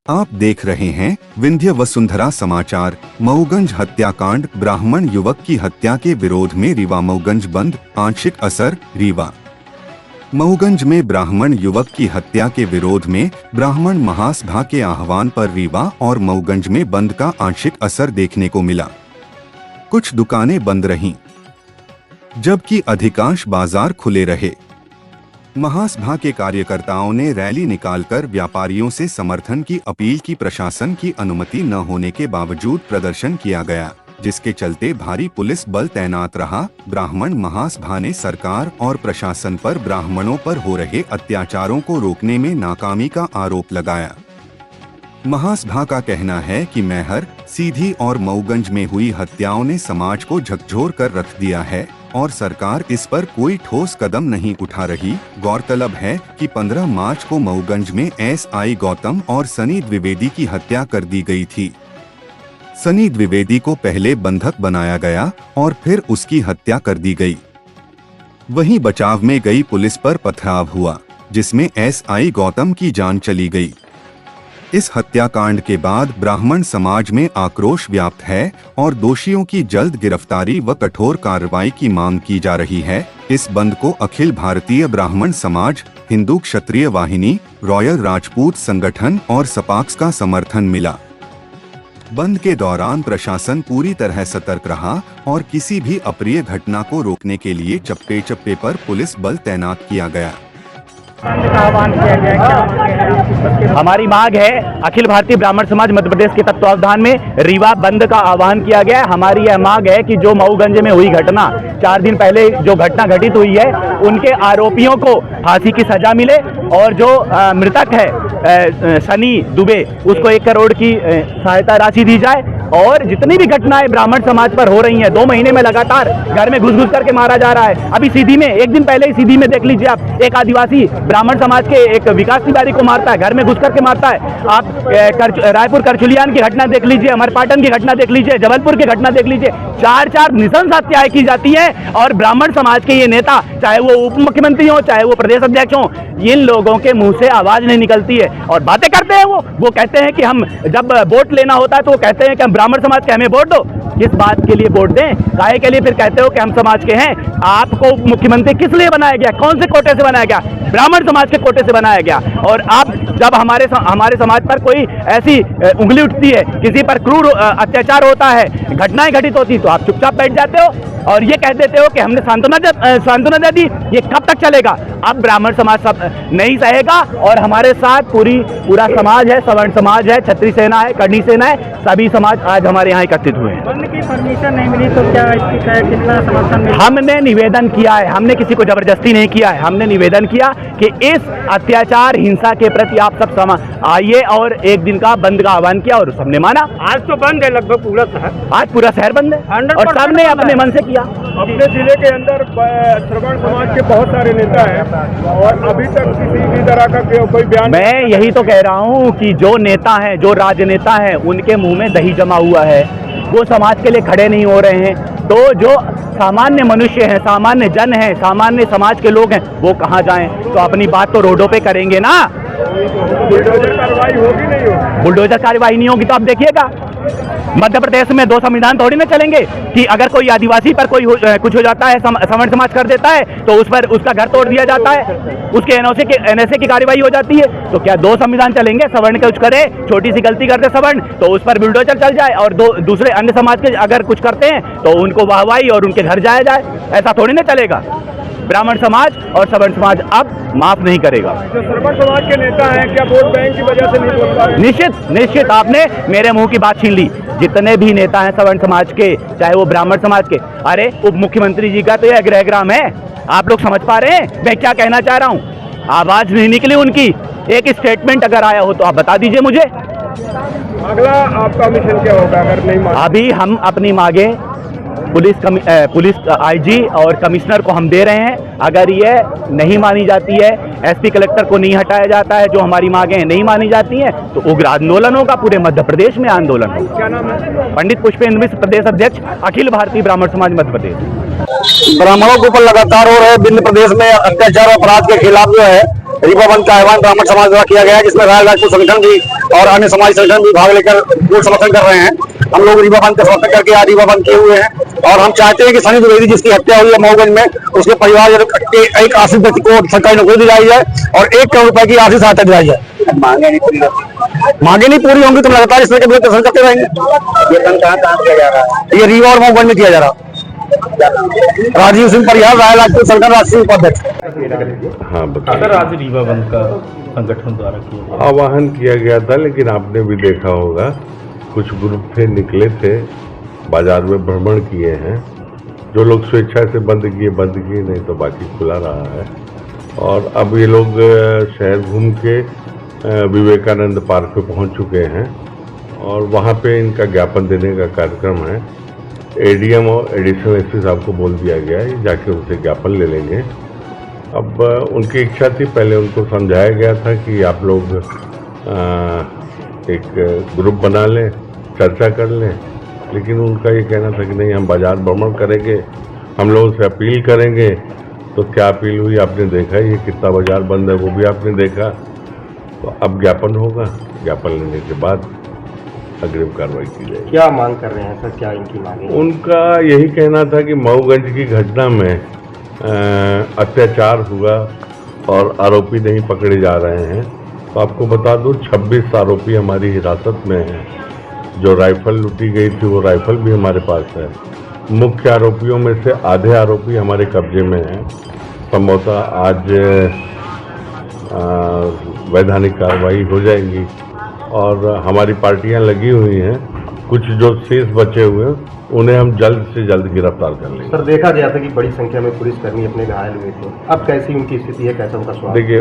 आप देख रहे हैं विंध्य वसुंधरा समाचार। मऊगंज हत्याकांड, ब्राह्मण युवक की हत्या के विरोध में रीवा मऊगंज बंद, आंशिक असर। रीवा मऊगंज में ब्राह्मण युवक की हत्या के विरोध में ब्राह्मण महासभा के आह्वान पर रीवा और मऊगंज में बंद का आंशिक असर देखने को मिला। कुछ दुकानें बंद रहीं, जबकि अधिकांश बाजार खुले रहे। महासभा के कार्यकर्ताओं ने रैली निकालकर व्यापारियों से समर्थन की अपील की। प्रशासन की अनुमति न होने के बावजूद प्रदर्शन किया गया, जिसके चलते भारी पुलिस बल तैनात रहा। ब्राह्मण महासभा ने सरकार और प्रशासन पर ब्राह्मणों पर हो रहे अत्याचारों को रोकने में नाकामी का आरोप लगाया। महासभा का कहना है कि मैहर, सीधी और मऊगंज में हुई हत्याओं ने समाज को झकझोर कर रख दिया है और सरकार इस पर कोई ठोस कदम नहीं उठा रही। गौरतलब है कि 15 मार्च को मऊगंज में एसआई गौतम और सनी द्विवेदी की हत्या कर दी गई थी। सनी द्विवेदी को पहले बंधक बनाया गया और फिर उसकी हत्या कर दी गई। वहीं बचाव में गई पुलिस पर पथराव हुआ, जिसमें एसआई गौतम की जान चली गई। इस हत्याकांड के बाद ब्राह्मण समाज में आक्रोश व्याप्त है और दोषियों की जल्द गिरफ्तारी व कठोर कार्रवाई की मांग की जा रही है। इस बंद को अखिल भारतीय ब्राह्मण समाज, हिंदू क्षत्रिय वाहिनी, रॉयल राजपूत संगठन और सपाक्स का समर्थन मिला। बंद के दौरान प्रशासन पूरी तरह सतर्क रहा और किसी भी अप्रिय घटना को रोकने के लिए चप्पे चप्पे पर पुलिस बल तैनात किया गया। हमारी मांग है, अखिल भारतीय ब्राह्मण समाज मध्य प्रदेश के तत्वावधान में रीवा बंद का आह्वान किया गया है। हमारी यह मांग है कि जो मऊगंज में हुई घटना, 4 दिन पहले जो घटना घटित हुई है, उनके आरोपियों को फांसी की सजा मिले और जो मृतक है सनी दुबे, उसको 1 करोड़ की सहायता राशि दी जाए। और जितनी भी घटनाएं ब्राह्मण समाज पर हो रही हैं, 2 महीने में लगातार घर में घुस घुस करके मारा जा रहा है। अभी सीधी में 1 दिन पहले ही सीधी में देख लीजिए आप, एक आदिवासी ब्राह्मण समाज के एक विकास तिवारी को मारता है, घर में घुस करके मारता है। आप रायपुर करचुलियान की घटना देख लीजिए, अमरपाटन की घटना देख लीजिए, जबलपुर की घटना देख लीजिए। 4 नृशंस हत्याएं की जाती है और ब्राह्मण समाज के ये नेता, चाहे वो उप मुख्यमंत्री हो, चाहे वो प्रदेश अध्यक्ष हो, इन लोगों के मुंह से आवाज नहीं निकलती है और बातें करते हैं। वो कहते हैं कि हम जब वोट लेना होता है तो वो कहते हैं कि हम ब्राह्मण समाज के, हमें वोट दो। किस बात के लिए वोट दें? काहे के लिए फिर कहते हो कि हम समाज के हैं? आपको मुख्यमंत्री किस लिए बनाया गया? कौन से कोटे से बनाया गया? ब्राह्मण समाज के कोटे से बनाया गया। और अब जब हमारे समाज पर कोई ऐसी उंगली उठती है, किसी पर क्रूर अत्याचार होता है, घटनाएं घटित होती, तो आप चुपचाप बैठ जाते हो और ये कह देते हो कि हमने सांत्वना दे दी। ये कब तक चलेगा? अब ब्राह्मण समाज सब नहीं सहेगा और हमारे साथ पूरा समाज है, सवर्ण समाज है, क्षत्रिय सेना है, कर्णी सेना है, सभी समाज आज हमारे यहाँ एकत्रित हुए हैं। बंद की परमिशन नहीं मिली तो क्या इसकी कितना समर्थन मिला? हमने निवेदन किया है, हमने किसी को जबरदस्ती नहीं किया है। हमने निवेदन किया कि इस अत्याचार, हिंसा के प्रति आप सब आइए और 1 दिन का बंद का आह्वान किया और सबने माना। आज तो बंद है लगभग पूरा शहर, आज पूरा शहर बंद है और सबने अपने मन से किया। अपने जिले के अंदर श्रवण समाज के बहुत सारे नेता हैं और अभी तक किसी भी तरह का कोई बयान। मैं यही तो कह रहा हूँ कि जो नेता हैं, जो राजनेता हैं, उनके मुंह में दही जमा हुआ है, वो समाज के लिए खड़े नहीं हो रहे हैं। तो जो सामान्य मनुष्य हैं, सामान्य जन हैं, सामान्य समाज के लोग हैं, वो कहाँ जाएं? तो अपनी बात तो रोडों पे करेंगे ना। बुलडोजर कार्रवाई होगी नहीं होगी? बुलडोजर कार्रवाई नहीं होगी तो आप देखिएगा, मध्य प्रदेश में 2 संविधान थोड़ी ना चलेंगे कि अगर कोई आदिवासी पर कोई कुछ हो जाता है, सवर्ण समाज कर देता है, तो उस पर उसका घर तोड़ दिया जाता है, उसके एनओसी की कार्रवाई हो जाती है। तो क्या 2 संविधान चलेंगे? सवर्ण कुछ करे, छोटी सी गलती करते सवर्ण, तो उस पर बुलडोजर चल जाए और दूसरे अन्य समाज के अगर कुछ करते हैं तो उनको वाहवाही और उनके घर जाया जाए? ऐसा थोड़ी ना चलेगा। ब्राह्मण समाज और सवर्ण समाज अब माफ नहीं करेगा। जो श्रवण समाज के नेता हैं, क्या वोट बैंक की वजह से नहीं बोल पा रहे? निश्चित आपने मेरे मुंह की बात छीन ली। जितने भी नेता हैं सवर्ण समाज के, चाहे वो ब्राह्मण समाज के, अरे उप मुख्यमंत्री जी का तो यह गृहग्राम है। आप लोग समझ पा रहे हैं मैं क्या कहना चाह रहा हूँ? आवाज नहीं निकली उनकी। एक स्टेटमेंट अगर आया हो तो आप बता दीजिए मुझे। अगला आपका मिशन क्या होगा अगर नहीं माना? अभी हम अपनी मांगे पुलिस आईजी और कमिश्नर को हम दे रहे हैं। अगर ये नहीं मानी जाती है, एसपी कलेक्टर को नहीं हटाया जाता है, जो हमारी मांगे नहीं मानी जाती हैं, तो उग्र आंदोलन होगा। पूरे मध्य प्रदेश में आंदोलन होगा। क्या नाम है? पंडित पुष्पेंद्र मिश्र, प्रदेश अध्यक्ष, अखिल भारतीय ब्राह्मण समाज मध्य प्रदेश। ब्राह्मणों के ऊपर लगातार हो रहे विभिन्न प्रदेश में अत्याचार और अपराध के खिलाफ जो है रीवा बंद का आह्वान ब्राह्मण समाज द्वारा किया गया है, जिसमें राय राजपूत संगठन भी और अन्य समाज संगठन भी भाग लेकर पूर्ण समर्थन कर रहे हैं। हम लोग रीवा बंद का समर्थन करके आज रीवा बंद किए हुए हैं और हम चाहते हैं कि सनी द्विवेदी जिसकी हत्या हुई है मऊगंज में, उसके परिवार के एक आश्रित व्यक्ति को सरकारी नौकरी दिलाई जाए और 1 करोड़ रुपए की आर्थिक सहायता दिलाई जाए। मांगे नहीं पूरी होंगी तो लगातार इस तरह के प्रदर्शन करते रहेंगे। ये बंद कहाँ किया जा रहा है? ये रीवा और मऊगंज में किया जा रहा है। राजीव सिंह परिहार, राय राजपूत संगठन राष्ट्रीय उपाध्यक्ष। हाँ बताइए। सर, आज रीवा बंद का संगठन द्वारा किया गया आह्वान किया गया था, लेकिन आपने भी देखा होगा कुछ ग्रुप थे निकले थे, बाजार में भ्रमण किए हैं। जो लोग स्वेच्छा से बंद किए, नहीं तो बाकी खुला रहा है। और अब ये लोग शहर घूम के विवेकानंद पार्क पे पहुंच चुके हैं और वहाँ पे इनका ज्ञापन देने का कार्यक्रम है। एडीएम और एडिशनल एसपी साहब को बोल दिया गया है, जाके उनसे ज्ञापन ले लेंगे। अब उनकी इच्छा थी, पहले उनको समझाया गया था कि आप लोग एक ग्रुप बना लें, चर्चा कर लें, लेकिन उनका ये कहना था कि नहीं, हम बाजार भ्रमण करेंगे, हम लोगों से अपील करेंगे। तो क्या अपील हुई आपने देखा, ये कितना बाजार बंद है वो भी आपने देखा। तो अब ज्ञापन होगा, ज्ञापन लेने के बाद अग्रिम कार्रवाई की जाएगी। क्या मांग कर रहे हैं सर, क्या इनकी मांग? उनका यही कहना था कि मऊगंज की घटना में अत्याचार हुआ और आरोपी नहीं पकड़े जा रहे हैं। तो आपको बता दूं 26 आरोपी हमारी हिरासत में हैं। जो राइफल लूटी गई थी वो राइफल भी हमारे पास है। मुख्य आरोपियों में से आधे आरोपी हमारे कब्जे में हैं। संभवतः आज वैधानिक कार्रवाई हो जाएगी और हमारी पार्टियां लगी हुई हैं। कुछ जो शेष बचे हुए हैं उन्हें हम जल्द से जल्द गिरफ्तार कर लेंगे। सर, देखा गया था कि बड़ी संख्या में पुलिसकर्मी अपने घायल हुए थे, अब कैसी उनकी स्थिति है, कैसा उनका स्वास्थ्य? देखिए,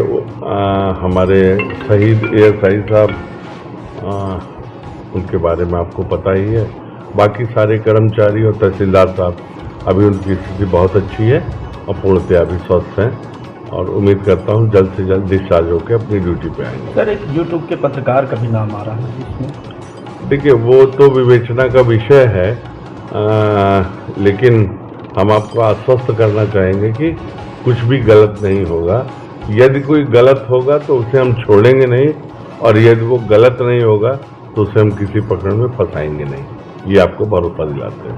हमारे शहीद एएसआई साहब, उनके बारे में आपको पता ही है। बाकी सारे कर्मचारी और तहसीलदार साहब, अभी उनकी स्थिति बहुत अच्छी है और पूर्णतया अभी स्वस्थ हैं और उम्मीद करता हूं जल्द से जल्द डिस्चार्ज होकर अपनी ड्यूटी पे आएंगे। सर, एक यूट्यूब के पत्रकार का भी नाम आ रहा है इसमें। देखिए, वो तो विवेचना का विषय है, लेकिन हम आपको आश्वस्त करना चाहेंगे कि कुछ भी गलत नहीं होगा। यदि कोई गलत होगा तो उसे हम छोड़ेंगे नहीं, और यदि वो गलत नहीं होगा तो उसे हम किसी पकड़ में फंसाएंगे नहीं। ये आपको भरोसा दिलाते हैं।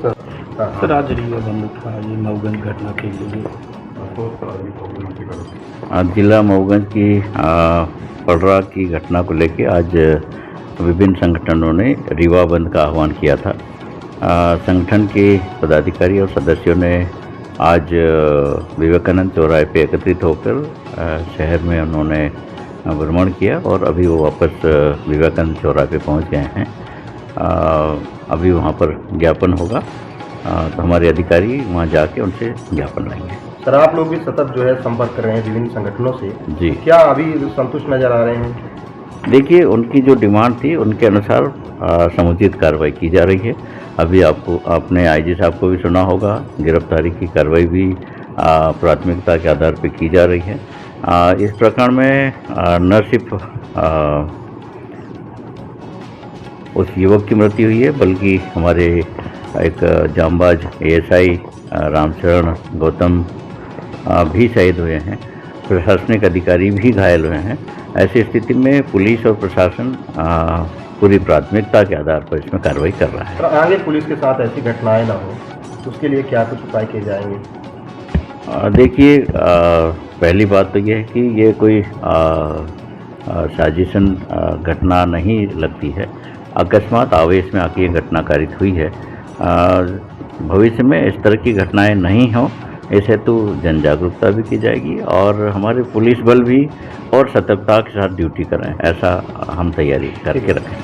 सर, आज रीवा बंद था, ये मऊगंज घटना के लिए आज जिला मऊगंज की पड़रा की घटना को लेकर आज विभिन्न संगठनों ने रीवा बंद का आह्वान किया था। संगठन के पदाधिकारी और सदस्यों ने आज विवेकानंद चौराहे पे एकत्रित होकर शहर में उन्होंने भ्रमण किया और अभी वो वापस विवेकानंद चौराहे पे पहुंच गए हैं। अभी वहां पर ज्ञापन होगा, तो हमारे अधिकारी वहां जाके उनसे ज्ञापन लेंगे। सर, आप लोग भी सतत जो है संपर्क कर रहे हैं विभिन्न संगठनों से जी, क्या अभी संतुष्ट नजर आ रहे हैं? देखिए, उनकी जो डिमांड थी उनके अनुसार समुचित कार्रवाई की जा रही है। अभी आपने आईजी साहब को भी सुना होगा, गिरफ्तारी की कार्रवाई भी प्राथमिकता के आधार पर की जा रही है। इस प्रकरण में न सिर्फ उस युवक की मृत्यु हुई है, बल्कि हमारे एक जांबाज एएसआई रामचरण गौतम भी शहीद हुए हैं, प्रशासनिक अधिकारी भी घायल हुए हैं। ऐसी स्थिति में पुलिस और प्रशासन पूरी प्राथमिकता के आधार पर इसमें कार्रवाई कर रहा है। सर, आगे पुलिस के साथ ऐसी घटनाएं ना हो, उसके लिए क्या कुछ उपाय किए जाएंगे? देखिए, पहली बात तो ये है कि ये कोई साजिशन घटना नहीं लगती है। अकस्मात आवेश में आके ये घटना कारित हुई है। भविष्य में इस तरह की घटनाएं नहीं हो, इस हेतु जन जागरूकता भी की जाएगी और हमारे पुलिस बल भी और सतर्कता के साथ ड्यूटी करें, ऐसा हम तैयारी करके रखें।